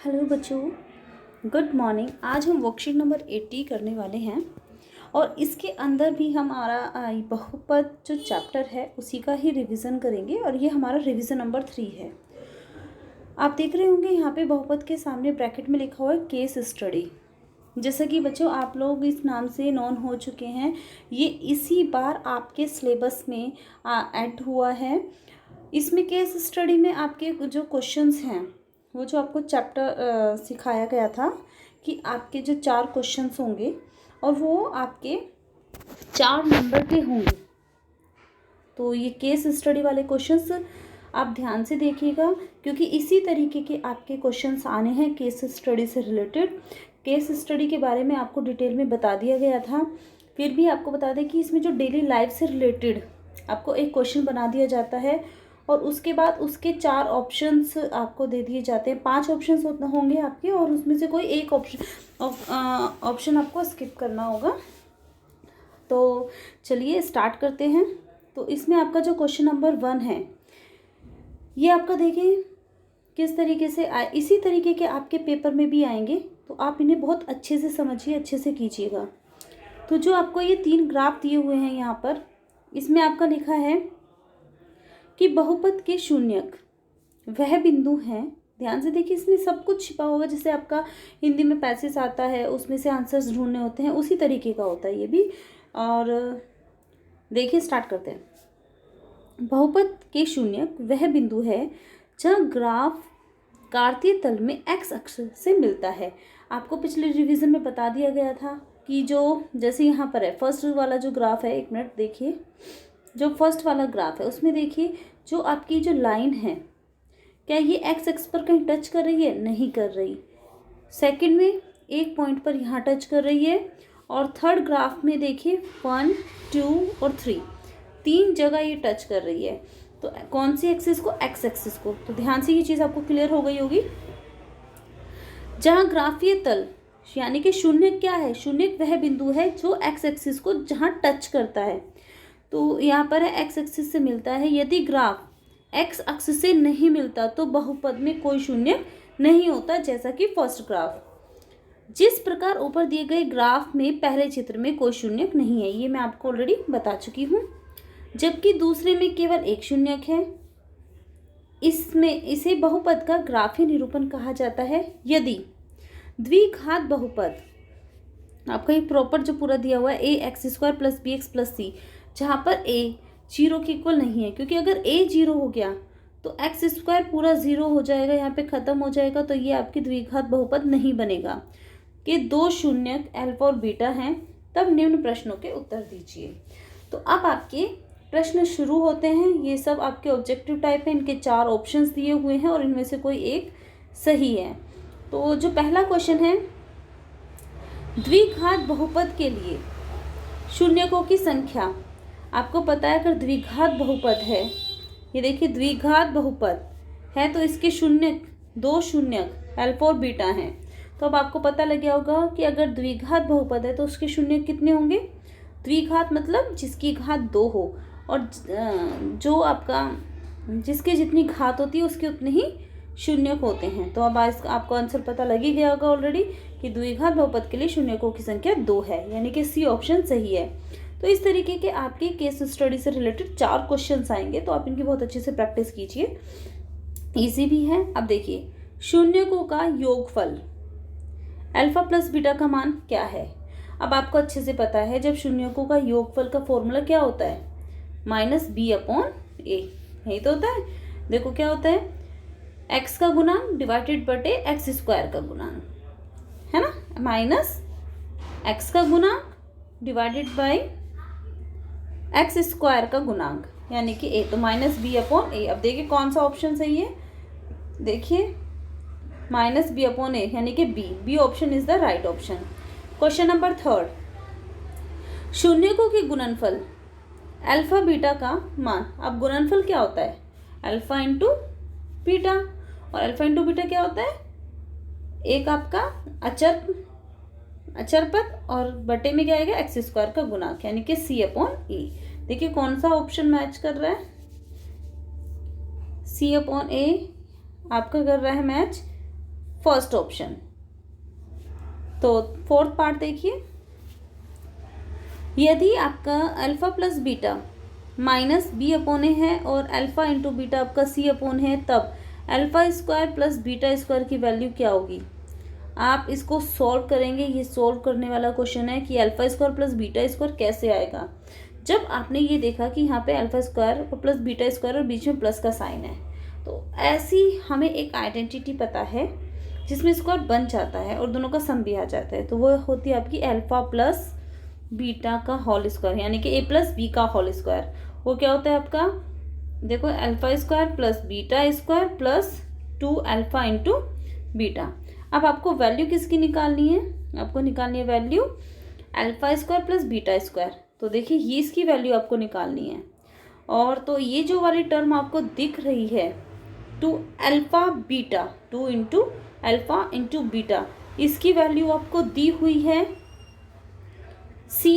Hello बच्चों, good morning. आज हम वर्कशीट नंबर 80 करने वाले हैं और इसके अंदर भी हमारा बहुपद जो चैप्टर है उसी का ही रिवीजन करेंगे और ये हमारा रिवीजन नंबर 3 है। आप देख रहे होंगे यहाँ पे बहुपद के सामने ब्रैकेट में लिखा हुआ है केस स्टडी। जैसा कि बच्चों आप लोग इस नाम से नॉन हो चुके हैं, ये इसी बार आपके सिलेबस में ऐड हुआ है। इसमें केस स्टडी में आपके जो क्वेश्चंस हैं वो जो आपको चैप्टर सिखाया गया था कि आपके जो 4 क्वेश्चंस होंगे और वो आपके 4 नंबर के होंगे। तो ये केस स्टडी वाले क्वेश्चंस आप ध्यान से देखिएगा क्योंकि इसी तरीके के आपके क्वेश्चंस आने हैं केस स्टडी से रिलेटेड। केस स्टडी के बारे में आपको डिटेल में बता दिया गया था, फिर भी आपको बता दें कि इसमें जो डेली लाइफ से रिलेटेड आपको एक क्वेश्चन बना दिया जाता है और उसके बाद उसके 4 ऑप्शंस आपको दे दिए जाते हैं। 5 ऑप्शंस होंगे आपके और उसमें से कोई एक ऑप्शन आपको स्किप करना होगा। तो चलिए स्टार्ट करते हैं। तो इसमें आपका जो क्वेश्चन नंबर 1 है ये आपका देखिए किस तरीके से इसी तरीके के आपके पेपर में भी आएंगे, तो आप इन्हें बहुत अच्छे से समझिए, अच्छे से कीजिएगा। तो जो आपको ये 3 ग्राफ दिए हुए हैं यहाँ पर, इसमें आपका लिखा है कि बहुपद के शून्यक वह बिंदु हैं। ध्यान से देखिए, इसमें सब कुछ छिपा होगा। जैसे आपका हिंदी में पैसेज आता है उसमें से आंसर्स ढूंढने होते हैं, उसी तरीके का होता है ये भी। और देखिए स्टार्ट करते हैं। बहुपद के शून्यक वह बिंदु है जहाँ ग्राफ कार्तीय तल में एक्स अक्ष से मिलता है। आपको पिछले रिवीजन में बता दिया गया था कि जो जैसे यहाँ पर है फर्स्ट वाला जो ग्राफ है, 1 मिनट देखिए, जो फर्स्ट वाला ग्राफ है उसमें देखिए जो आपकी जो लाइन है क्या ये एक्स एक्स पर कहीं टच कर रही है? नहीं कर रही। सेकंड में एक पॉइंट पर यहाँ टच कर रही है और थर्ड ग्राफ में देखिए 1, 2 और 3 जगह ये टच कर रही है। तो कौन सी एक्सिस को? एक्स एक्सिस को। तो ध्यान से ये चीज़ आपको क्लियर हो गई होगी। जहाँ ग्राफीय तल यानी कि शून्य क्या है? शून्य वह बिंदु है जो एक्स एक्सिस को जहाँ टच करता है। तो यहाँ पर है एक्स एक्सिस से मिलता है। यदि ग्राफ एक्स अक्ष से नहीं मिलता तो बहुपद में कोई शून्य नहीं होता, जैसा कि फर्स्ट ग्राफ। जिस प्रकार ऊपर दिए गए ग्राफ में पहले चित्र में कोई शून्यक नहीं है, ये मैं आपको ऑलरेडी बता चुकी हूँ, जबकि दूसरे में केवल एक शून्यक है। इसे बहुपद का ग्राफीय निरूपण कहा जाता है। यदि द्विघात बहुपद, आपका ये प्रॉपर जो पूरा दिया हुआ है A X square plus B X plus C, जहाँ पर a 0 के इक्वल नहीं है, क्योंकि अगर a 0 हो गया तो एक्स स्क्वायर पूरा 0 हो जाएगा, यहाँ पे ख़त्म हो जाएगा, तो ये आपकी द्विघात बहुपद नहीं बनेगा। कि 2 शून्यक अल्फा और बीटा हैं, तब निम्न प्रश्नों के उत्तर दीजिए। तो अब आपके प्रश्न शुरू होते हैं। ये सब आपके ऑब्जेक्टिव टाइप है, इनके 4 ऑप्शंस दिए हुए हैं और इनमें से कोई एक सही है। तो जो पहला क्वेश्चन है, द्विघात बहुपद के लिए शून्यकों की संख्या। आपको पता है अगर द्विघात बहुपद है, ये देखिए द्विघात बहुपद है तो इसके शून्यक 2 शून्यक अल्फा और बीटा हैं। तो अब आपको पता लग गया होगा कि अगर द्विघात बहुपद है तो उसके शून्यक कितने होंगे? द्विघात मतलब जिसकी घात 2 हो और जो आपका जिसके जितनी घात होती है उसके उतने ही शून्यक होते हैं। तो अब आपको आंसर पता लग ही गया होगा ऑलरेडी कि द्विघात बहुपद के लिए शून्यकों की संख्या 2 है, यानी कि सी ऑप्शन सही है। तो इस तरीके के आपके केस स्टडी से रिलेटेड 4 क्वेश्चंस आएंगे, तो आप इनकी बहुत अच्छे से प्रैक्टिस कीजिए, इजी भी है। अब देखिए शून्यकों का योगफल अल्फा प्लस बीटा का मान क्या है? अब आपको अच्छे से पता है जब शून्यकों का योगफल का फॉर्मूला क्या होता है? -b/a, यही तो होता है। देखो क्या होता है, x का गुणांक डिवाइडेड बटे एक्स स्क्वायर का गुणांक, है ना, माइनस x का गुणांक डिवाइडेड बाई एक्स स्क्वायर का गुणांक, यानी कि a, तो -b/a। अब देखिए कौन सा ऑप्शन सही है? देखिए -b/a यानी कि B option is the right option. Question number 3, शून्यकों के गुणनफल अल्फा बीटा का मान। अब गुणनफल क्या होता है? अल्फा इंटू बीटा, और अल्फा इंटू बीटा क्या होता है? एक आपका अचर पद और बटे में क्या आएगा? एक्स स्क्वायर का गुणांक, यानी कि c/a। देखिए कौन सा ऑप्शन मैच कर रहा है? c/a आपका कर रहा है मैच फर्स्ट ऑप्शन। तो फोर्थ पार्ट देखिए, यदि आपका alpha plus beta minus B upon A है और अल्फा इंटू बीटा आपका सी अपॉन है, तब alpha square plus beta square की वैल्यू क्या होगी। आप इसको सॉल्व करेंगे। ये सॉल्व करने वाला क्वेश्चन है कि alpha square plus beta square कैसे आएगा। जब आपने ये देखा कि यहाँ पे अल्फा स्क्वायर और प्लस बीटा स्क्वायर और बीच में प्लस का साइन है, तो ऐसी हमें एक आइडेंटिटी पता है जिसमें स्क्वायर बन जाता है और दोनों का सम भी आ जाता है। तो वो होती है आपकी अल्फा प्लस बीटा का होल स्क्वायर, यानी कि ए प्लस बी का होल स्क्वायर। वो क्या होता है आपका, देखो alpha square plus beta square plus 2 alpha into beta. अब आपको वैल्यू किसकी निकालनी है, आपको निकालनी है value alpha square plus beta square. तो देखिए ये इसकी वैल्यू आपको निकालनी है। और तो ये जो वाली टर्म आपको दिख रही है 2 alpha beta, 2 into alpha into beta, इसकी वैल्यू आपको दी हुई है सी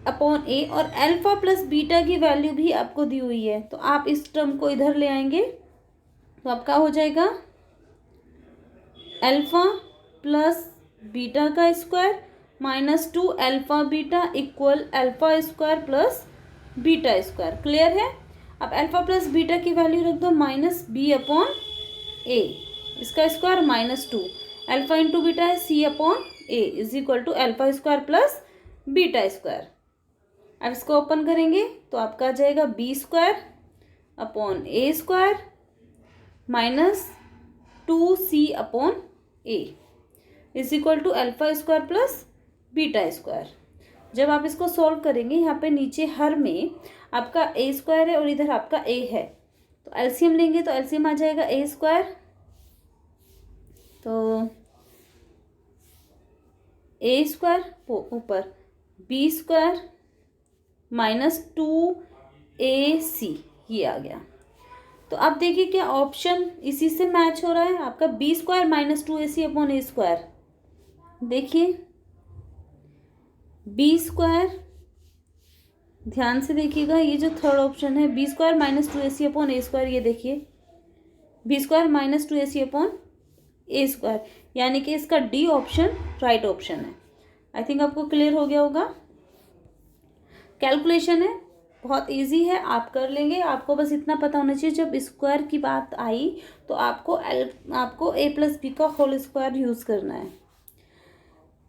अपॉन ए, और अल्फा प्लस बीटा की वैल्यू भी आपको दी हुई है। तो आप इस टर्म को इधर ले आएंगे तो आपका हो जाएगा अल्फा प्लस बीटा का square minus 2 alpha beta equal alpha square plus beta square. Clear है। अब अल्फा प्लस बीटा की वैल्यू रख दो माइनस बी अपॉन ए, इसका square minus 2 alpha into beta है C upon A is equal to alpha square plus beta square. अब इसको open करेंगे तो आपका आ जाएगा B square upon A square minus 2c upon A is equal to alpha square plus beta square. जब आप इसको सॉल्व करेंगे, यहाँ पे नीचे हर में आपका ए स्क्वायर है और इधर आपका ए है, तो एलसीएम लेंगे तो एलसीएम आ जाएगा ए स्क्वायर, तो ए स्क्वायर ऊपर बी स्क्वायर माइनस 2ac, ये आ गया। तो अब देखिए क्या ऑप्शन इसी से मैच हो रहा है, आपका B square minus 2ac upon A square. देखिए बी स्क्वायर, ध्यान से देखिएगा, ये जो थर्ड ऑप्शन है B square minus 2ac upon A square, ये देखिए B square minus 2ac upon A square, यानी कि इसका डी ऑप्शन राइट ऑप्शन है। आई थिंक आपको क्लियर हो गया होगा। कैलकुलेशन है, बहुत इजी है, आप कर लेंगे। आपको बस इतना पता होना चाहिए, जब स्क्वायर की बात आई तो आपको ए प्लस बी का होल स्क्वायर यूज़ करना है।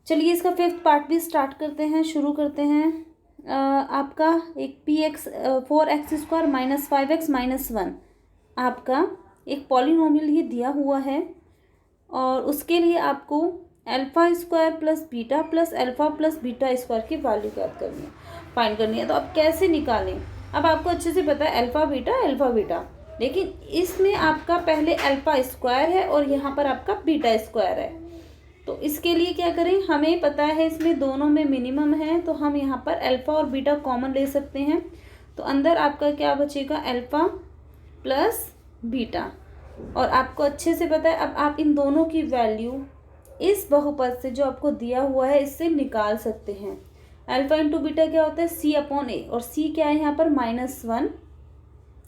चलिए इसका फिफ्थ पार्ट भी स्टार्ट करते हैं, शुरू करते हैं। आपका एक px 4x square minus 5x minus 1 आपका एक पॉलिनोमियल ये दिया हुआ है, और उसके लिए आपको alpha square plus alpha plus beta square की वैल्यू ज्ञात करनी है, फाइंड करनी है। तो अब कैसे निकालें, अब आपको अच्छे से पता है अल्फा बीटा, लेकिन इसमें आपका पहले अल्फा स्क्वायर है और यहाँ पर आपका बीटा स्क्वायर है। तो इसके लिए क्या करें, हमें पता है इसमें दोनों में मिनिमम है, तो हम यहाँ पर अल्फा और बीटा कॉमन ले सकते हैं। तो अंदर आपका क्या बचेगा, अल्फा प्लस बीटा, और आपको अच्छे से पता है अब आप इन दोनों की वैल्यू इस बहुपद से जो आपको दिया हुआ है इससे निकाल सकते हैं। अल्फा इंटू बीटा क्या होता है सी अपॉन ए, और सी क्या है यहाँ पर -1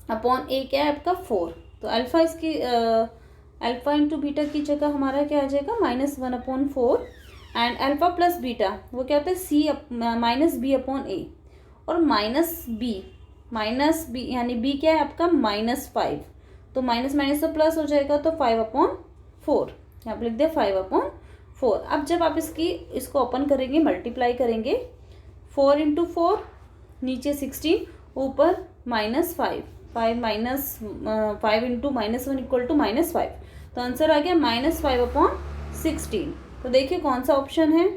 अपॉन ए क्या है आपका 4। तो अल्फा इसकी अल्फा इंटू बीटा की जगह हमारा क्या आ जाएगा -1 upon 4, and alpha plus beta वो क्या होता है सी माइनस बी अपॉन ए, और माइनस बी यानी बी क्या है आपका -5, तो माइनस माइनस तो प्लस हो जाएगा, तो 5 अपॉन 4 यहाँ पर लिख दिया 5 अपॉन 4। अब जब आप इसको ओपन करेंगे, मल्टीप्लाई करेंगे, 4 इंटू 4 नीचे 16 ऊपर -5, 5 इंटू -1 इक्वल टू -5, तो आंसर आ गया -5 अपॉन 16। तो देखिए कौन सा ऑप्शन है,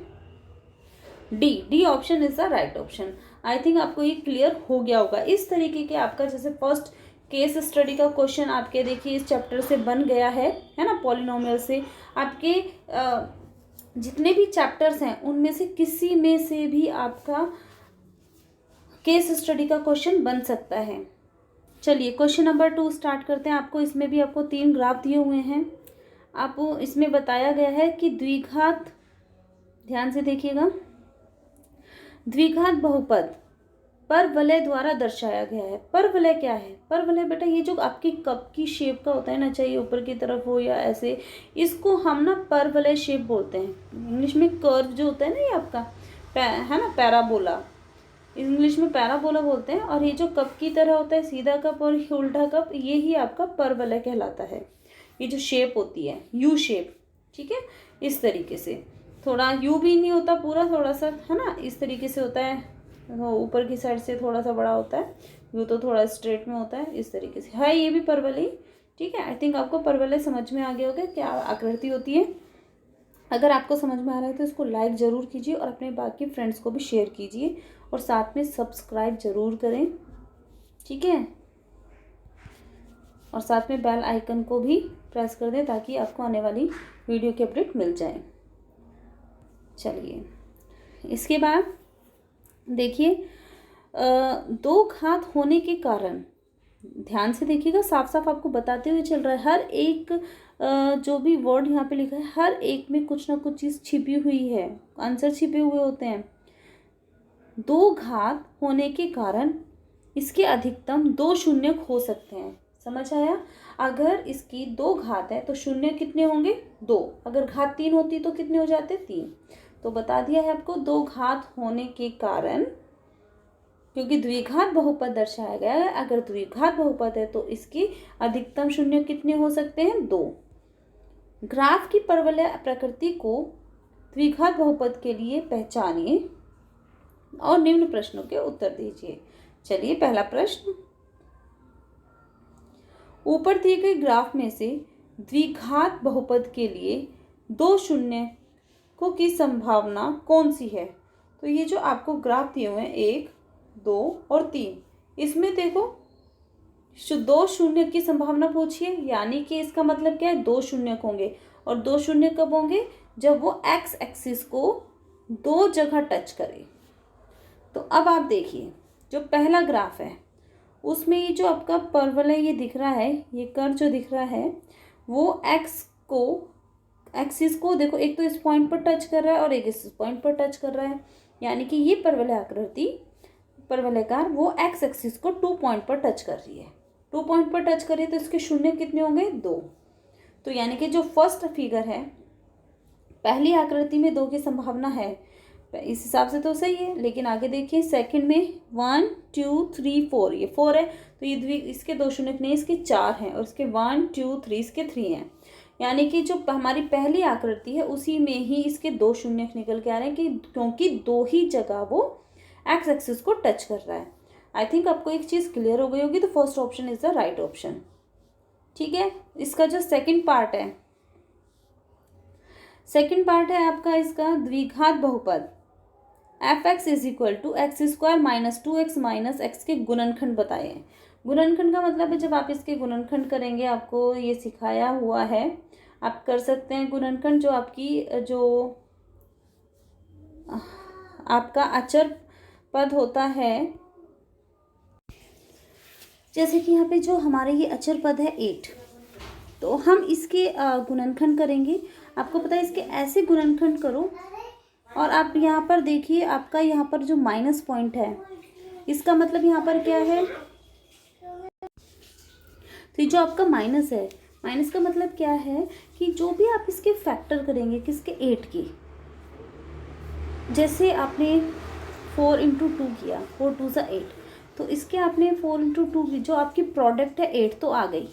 D option is the right option. I think आपको ये क्लियर हो गया होगा। इस तरीके के आपका जैसे फर्स्ट केस स्टडी का क्वेश्चन आपके देखिए इस चैप्टर से बन गया है ना, पॉलिनोमियल से। आपके जितने भी चैप्टर्स हैं उनमें से किसी में से भी आपका केस स्टडी का क्वेश्चन बन सकता है। चलिए क्वेश्चन नंबर 2 स्टार्ट करते हैं। आपको इसमें भी आपको 3 ग्राफ दिए हुए हैं। आपको इसमें बताया गया है कि द्विघात, ध्यान से देखिएगा, द्विघात बहुपद परवलय द्वारा दर्शाया गया है। परवलय क्या है? परवलय बेटा ये जो आपकी कप की शेप का होता है ना, चाहे ऊपर की तरफ हो या ऐसे, इसको हम ना परवलय शेप बोलते हैं। इंग्लिश में कर्व जो होता है ना, ये आपका है ना, पैराबोला, इंग्लिश में पैराबोला बोलते हैं। और ये जो कप की तरह होता है, सीधा कप और उल्टा कप, ये ही आपका परवलय कहलाता है। ये जो शेप होती है यू शेप, ठीक है, इस तरीके से, थोड़ा यू भी नहीं होता पूरा, थोड़ा सा है ना, इस तरीके से होता है, ऊपर की साइड से थोड़ा सा बड़ा होता है, यू तो थोड़ा स्ट्रेट में होता है, इस तरीके से है ये भी परवलय। ठीक है, आई थिंक आपको परवलय समझ में आ गया होगा क्या आकृति होती है। अगर आपको समझ में आ रहा है तो इसको लाइक ज़रूर कीजिए और अपने बाकी फ्रेंड्स को भी शेयर कीजिए और साथ में सब्सक्राइब ज़रूर करें, ठीक है, और साथ में बेल आइकन को भी प्रेस कर दें ताकि आपको आने वाली वीडियो की अपडेट मिल जाए। चलिए, इसके बाद देखिए, दो घात होने के कारण, ध्यान से देखिएगा, साफ साफ आपको बताते हुए चल रहा है, हर एक जो भी वर्ड यहाँ पे लिखा है, हर एक में कुछ ना कुछ चीज़ छिपी हुई है, आंसर छिपे हुए होते हैं। दो घात होने के कारण इसके अधिकतम 2 शून्य हो सकते हैं। समझ आया? अगर इसकी 2 घात है तो शून्य कितने होंगे? 2। अगर घात 3 होती तो कितने हो जाते? 3। तो बता दिया है आपको, 2 घात होने के कारण, क्योंकि द्विघात बहुपद दर्शाया गया है, अगर द्विघात बहुपद है तो इसकी अधिकतम शून्य कितने हो सकते हैं? 2। ग्राफ की परवलय प्रकृति को द्विघात बहुपद के लिए पहचानिए और निम्न प्रश्नों के उत्तर दीजिए। चलिए, पहला प्रश्न, ऊपर दिए गए ग्राफ में से द्विघात बहुपद के लिए 2 शून्यों की संभावना कौन सी है? तो ये जो आपको ग्राफ दिए हुए हैं 1, 2 और 3, इसमें देखो 2 शून्य की संभावना पूछिए, यानी कि इसका मतलब क्या है? 2 शून्य होंगे। और 2 शून्य कब होंगे? जब वो एक्स एक्सिस को 2 जगह टच करे। तो अब आप देखिए, जो पहला ग्राफ है उसमें ये जो आपका परवलय ये दिख रहा है, ये कर्व जो दिख रहा है, वो एक्सिस को देखो, एक तो इस पॉइंट पर टच कर रहा है और एक इस पॉइंट पर टच कर रहा है, यानी कि ये परवलय आकृति, परवलयकार, वो एक्स एक्सिस को 2 पॉइंट पर टच कर रही है। 2 पॉइंट पर टच कर रही है तो इसके शून्य कितने होंगे? 2। तो यानी कि जो फर्स्ट फिगर है, पहली आकृति में 2 की संभावना है, इस हिसाब से तो सही है, लेकिन आगे देखिए सेकंड में 1 2 3 4, ये 4 है, तो ये इसके 2 शून्य नहीं, इसके 4 हैं, और इसके 1 2 3, इसके 3 हैं, यानी कि जो हमारी पहली आकृति है उसी में ही इसके 2 शून्य निकल के आ रहे हैं, कि क्योंकि 2 ही जगह वो एक्स एक्सिस को टच कर रहा है। आई थिंक आपको एक चीज़ क्लियर हो गई होगी, तो first option is the right option. ठीक है, इसका जो सेकंड पार्ट है, आपका इसका द्विघात बहुपद f(x) = x² - 2x - x के गुणनखंड बताए हैं। गुणनखंड का मतलब है जब आप इसके गुणनखंड करेंगे, आपको ये सिखाया हुआ है, आप कर सकते हैं गुणनखंड। जो आपका अचर पद होता है, जैसे कि यहाँ पे जो हमारे ये अचर पद है 8, तो हम इसके गुणनखंड करेंगे। आपको पता है, इसके ऐसे गुणनखंड करो, और आप यहाँ पर देखिए, आपका यहाँ पर जो माइनस पॉइंट है, इसका मतलब यहाँ पर क्या है? तो ये जो आपका माइनस है, माइनस का मतलब क्या है कि जो भी आप इसके फैक्टर करेंगे, किसके? 8 की, जैसे आपने 4 × 2 किया, 4 2 = 8, तो इसके आपने 4 × 2 की, जो आपकी प्रोडक्ट है 8 तो आ गई,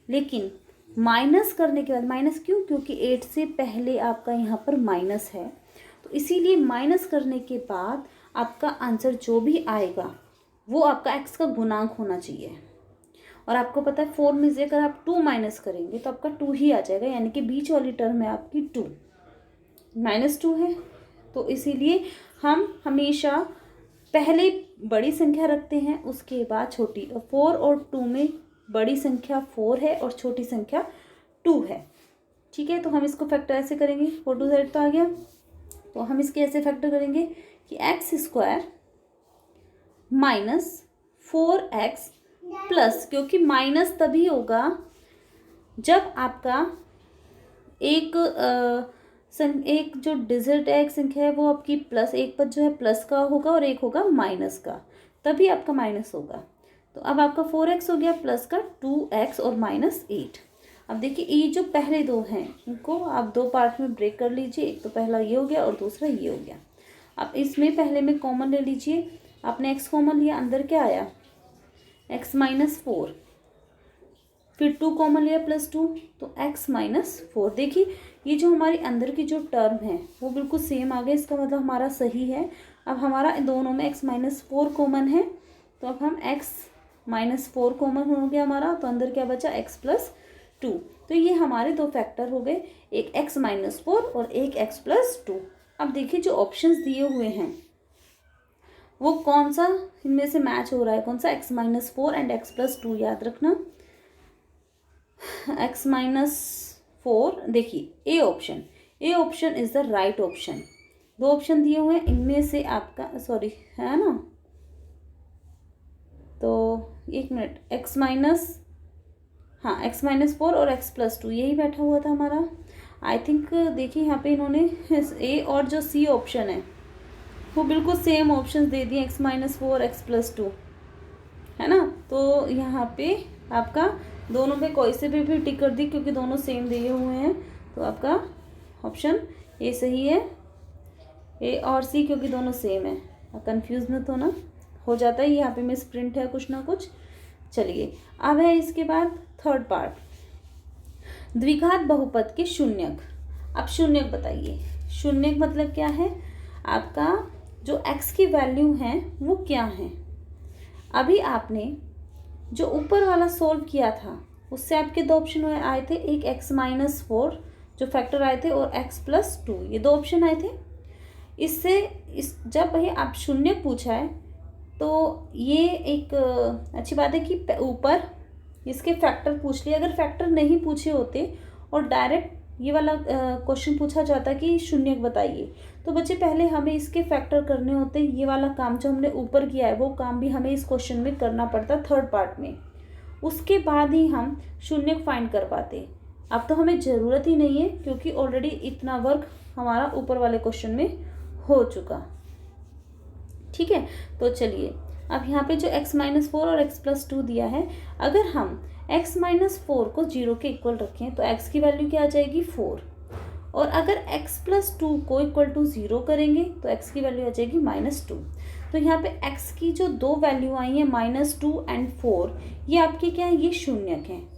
लेकिन माइनस करने के बाद, माइनस क्यों? क्योंकि 8 से पहले आपका यहाँ पर माइनस है, तो इसीलिए माइनस करने के बाद आपका आंसर जो भी आएगा वो आपका एक्स का गुणांक होना चाहिए। और आपको पता है 4 में से अगर आप 2 माइनस करेंगे तो आपका 2 ही आ जाएगा, यानी कि बीच वाली टर्म है आपकी 2, -2 है। तो इसीलिए हम हमेशा पहले बड़ी संख्या रखते हैं, उसके बाद छोटी। 4 और 2 में बड़ी संख्या 4 है और छोटी संख्या 2 है। ठीक है, तो हम इसको फैक्टर ऐसे करेंगे, 4 2 8 तो आ गया, तो हम इसके ऐसे फैक्टर करेंगे कि x² - 4x प्लस, क्योंकि माइनस तभी होगा जब आपका एक जो डिजिट है, एक संख्या है, वो आपकी प्लस, एक पद जो है प्लस का होगा और एक होगा माइनस का, तभी आपका माइनस होगा। तो अब आपका 4x हो गया प्लस का 2x और -8। अब देखिए ये जो पहले दो हैं इनको आप दो पार्ट में ब्रेक कर लीजिए। एक तो पहला ये हो गया और दूसरा ये हो गया। अब इसमें पहले में कॉमन ले लीजिए। आपने x कॉमन लिया, अंदर क्या आया x -4, फिर 2 कॉमन लिया +2 तो x -4। देखिए ये जो हमारी अंदर की जो टर्म है वो बिल्कुल सेम आ गया, इसका मतलब हमारा सही है। अब हमारा दोनों में x -4 कॉमन है, तो अब हम x -4 कॉमन हो गया हमारा, तो अंदर क्या बचा x +2। तो ये हमारे दो फैक्टर हो गए, एक x -4 और एक x +2। अब देखिए जो ऑप्शंस दिए हुए हैं वो कौन सा इनमें से मैच हो रहा है, कौन सा x -4 एंड x +2। याद रखना x -4, देखिए A option is the right option. दो ऑप्शन दिए हुए हैं, इनमें से आपका सॉरी है ना, तो एक मिनट x -4 और x +2 यही बैठा हुआ था हमारा। आई थिंक देखिए यहाँ पे इन्होंने ए और जो सी ऑप्शन है वो बिल्कुल सेम ऑप्शन दे दिए, x -4 x +2 है ना। तो यहाँ पे आपका दोनों में कोई से भी टिक कर दी क्योंकि दोनों सेम दिए हुए हैं, तो आपका ऑप्शन ए सही है, ए और सी, क्योंकि दोनों सेम है। कंफ्यूज मत होना, हो जाता है यहाँ पे मिस प्रिंट है कुछ ना कुछ। चलिए अब है इसके बाद थर्ड पार्ट, द्विघात बहुपद के शून्यक। अब शून्यक बताइए, शून्यक मतलब क्या है, आपका जो x की वैल्यू है वो क्या है। अभी आपने जो ऊपर वाला सोल्व किया था उससे आपके दो ऑप्शन आए थे, एक x -4 जो फैक्टर आए थे और x +2, ये दो ऑप्शन आए थे। इससे जब भाई आप शून्य पूछा है तो ये एक अच्छी बात है कि ऊपर इसके फैक्टर पूछ लिए। अगर फैक्टर नहीं पूछे होते और डायरेक्ट ये वाला क्वेश्चन पूछा जाता कि शून्यक बताइए, तो बच्चे पहले हमें इसके फैक्टर करने होते। ये वाला काम जो हमने ऊपर किया है वो काम भी हमें इस क्वेश्चन में करना पड़ता थर्ड पार्ट में, उसके बाद ही हम शून्यक फाइंड कर पाते। अब तो हमें ज़रूरत ही नहीं है क्योंकि ऑलरेडी इतना वर्क हमारा ऊपर वाले क्वेश्चन में हो चुका। ठीक है, तो चलिए अब यहाँ पे जो x -4 और x +2 दिया है, अगर हम x -4 को 0 के इक्वल रखें तो x की वैल्यू क्या आ जाएगी 4, और अगर x +2 को इक्वल टू 0 करेंगे तो x की वैल्यू आ जाएगी -2। तो यहाँ पे x की जो दो वैल्यू आई हैं -2 एंड 4, ये आपके क्या है, ये शून्यक हैं।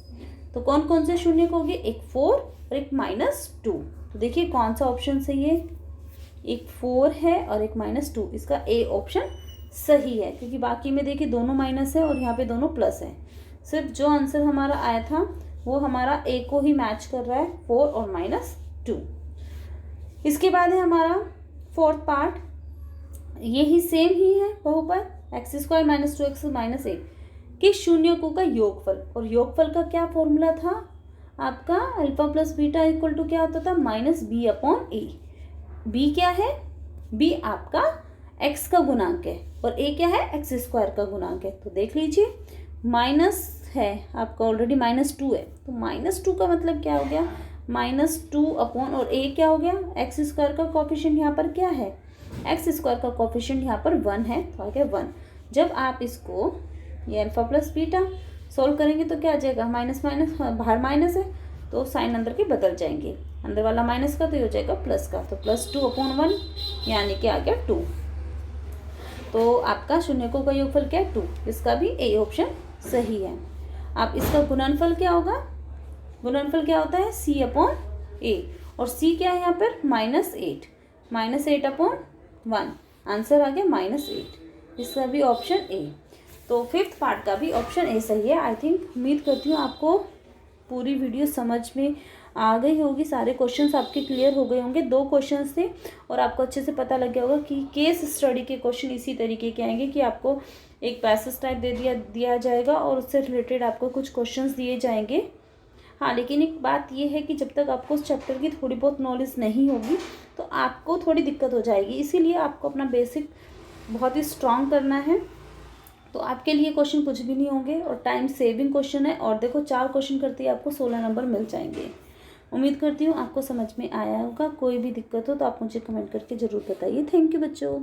तो कौन कौन से शून्यक होंगे, एक 4 और एक -2। तो देखिए कौन सा ऑप्शन सही है, एक 4 है और एक -2, इसका ए ऑप्शन सही है, क्योंकि बाकी में देखिए दोनों माइनस है और यहाँ पे दोनों प्लस है। सिर्फ जो आंसर हमारा आया था वो हमारा ए को ही मैच कर रहा है, 4 और -2। इसके बाद है हमारा फोर्थ पार्ट, यही सेम ही है बहुपद x² - 2x -1 के शून्यकों का योगफल। और योगफल का क्या फॉर्मूला था आपका, alpha plus beta equal to क्या होता था, -b/a। b क्या है, b आपका x का गुणांक है और a क्या है, x² का गुणांक है। तो देख लीजिए माइनस है आपका, ऑलरेडी -2 है, तो -2 का मतलब क्या हो गया, -2 और a क्या हो गया, x² का कोफिशिएंट यहाँ पर क्या है, x² का कोफिशिएंट यहाँ पर 1 है, तो आ गया 1। जब आप इसको ये अल्फा प्लस बीटा सोल्व करेंगे तो क्या आ जाएगा, माइनस माइनस, बाहर माइनस है तो साइन अंदर के बदल जाएंगे, अंदर वाला माइनस का तो ये हो जाएगा प्लस का, तो +2/1 यानी कि आ गया 2। तो आपका शून्यकों का योगफल क्या है, 2, इसका भी ए ऑप्शन सही है। अब इसका गुणनफल क्या होगा, गुणनफल क्या होता है, c/a, और c क्या है यहाँ पर -8 -8/1, आंसर आ गया -8, इसका भी ऑप्शन ए। तो फिफ्थ पार्ट का भी ऑप्शन ए सही है। आई थिंक उम्मीद करती हूँ आपको पूरी वीडियो समझ में आ गई होगी, सारे क्वेश्चंस आपके क्लियर हो गए होंगे। 2 क्वेश्चंस थे और आपको अच्छे से पता लग गया होगा कि केस स्टडी के क्वेश्चन इसी तरीके के आएंगे कि आपको एक पैसेज टाइप दिया जाएगा और उससे रिलेटेड आपको कुछ क्वेश्चंस दिए जाएंगे। हाँ, लेकिन एक बात ये है कि जब तक आपको उस चैप्टर की थोड़ी बहुत नॉलेज नहीं होगी तो आपको थोड़ी दिक्कत हो जाएगी, इसीलिए आपको अपना बेसिक बहुत ही स्ट्रॉन्ग करना है। तो आपके लिए क्वेश्चन कुछ भी नहीं होंगे और टाइम सेविंग क्वेश्चन है, और देखो 4 क्वेश्चन करते ही आपको 16 नंबर मिल जाएंगे। उम्मीद करती हूँ आपको समझ में आया होगा। कोई भी दिक्कत हो तो आप मुझे कमेंट करके ज़रूर बताइए। थैंक यू बच्चों।